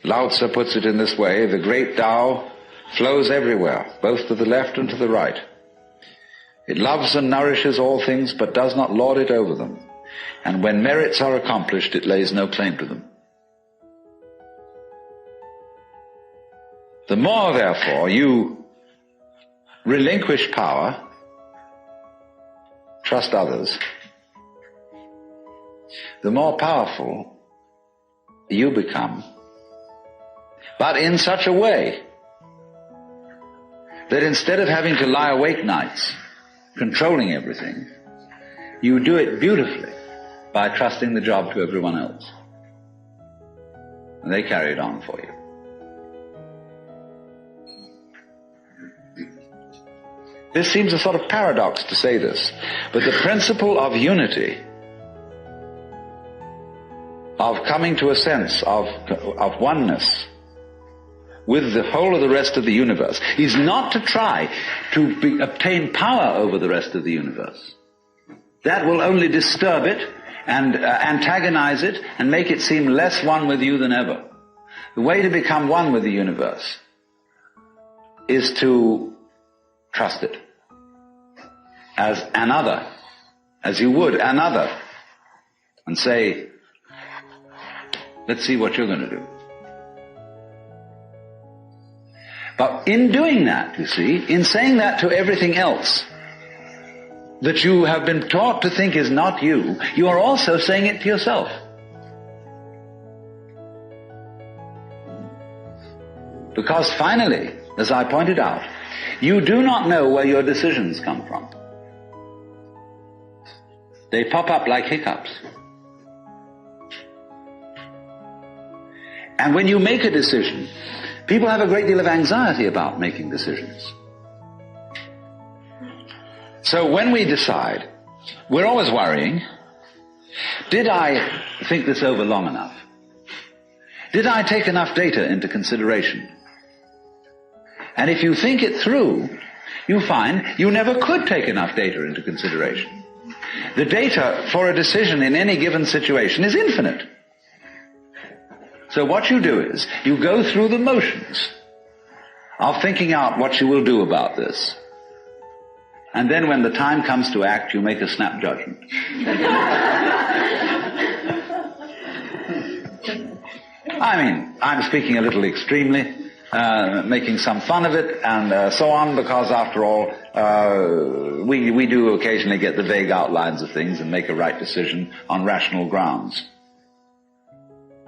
Lao Tzu puts it in this way: the great Tao flows everywhere, both to the left and to the right. It loves and nourishes all things, but does not lord it over them. And when merits are accomplished, it lays no claim to them. The more, therefore, you relinquish power, trust others, the more powerful you become, but in such a way that instead of having to lie awake nights controlling everything, you do it beautifully by trusting the job to everyone else. And they carry it on for you. This seems a sort of paradox to say this, but the principle of unity, of coming to a sense of oneness with the whole of the rest of the universe, is not to try to obtain power over the rest of the universe. That will only disturb it and antagonize it and make it seem less one with you than ever. The way to become one with the universe is to trust it as another, as you would another, and say, let's see what you're going to do. But in doing that, you see, in saying that to everything else that you have been taught to think is not you, you are also saying it to yourself. Because finally, as I pointed out, you do not know where your decisions come from. They pop up like hiccups. And when you make a decision, people have a great deal of anxiety about making decisions. So when we decide, we're always worrying, did I think this over long enough? Did I take enough data into consideration? And if you think it through, you find you never could take enough data into consideration. The data for a decision in any given situation is infinite. So what you do is, you go through the motions of thinking out what you will do about this. And then when the time comes to act, you make a snap judgment. I mean, I'm speaking a little extremely, making some fun of it and so on, because after all, we do occasionally get the vague outlines of things and make a right decision on rational grounds.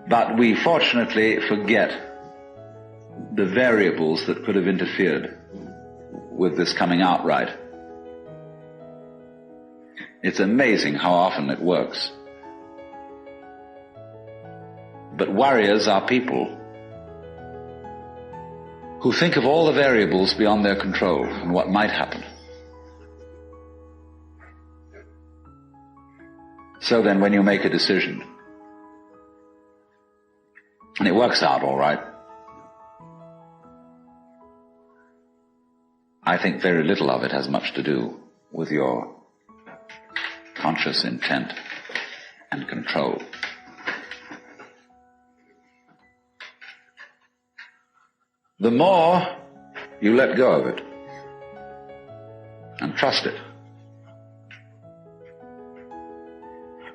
But we fortunately forget the variables that could have interfered with this coming out right. It's amazing how often it works. But warriors are people who think of all the variables beyond their control and what might happen. So then when you make a decision, and it works out all right, I think very little of it has much to do with your conscious intent and control. The more you let go of it and trust it,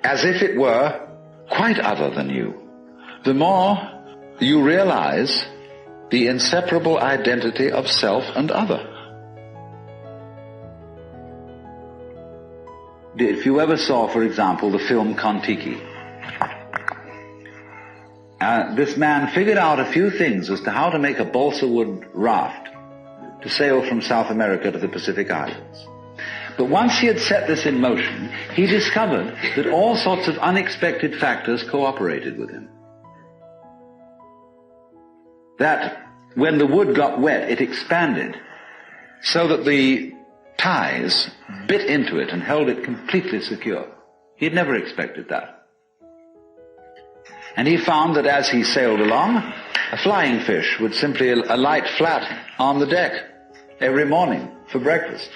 as if it were quite other than you, the more you realize the inseparable identity of self and other. If you ever saw, for example, the film Kon-Tiki, this man figured out a few things as to how to make a balsa wood raft to sail from South America to the Pacific Islands. But once he had set this in motion, he discovered that all sorts of unexpected factors cooperated with him. That when the wood got wet, it expanded so that the ties bit into it and held it completely secure. He had never expected that. And he found that as he sailed along, a flying fish would simply alight flat on the deck every morning for breakfast.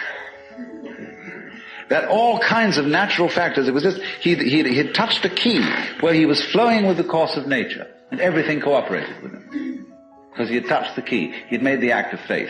That all kinds of natural factors, it was just, he had touched a key where he was flowing with the course of nature. And And everything cooperated with him. Because he had touched the key. He had made the act of faith.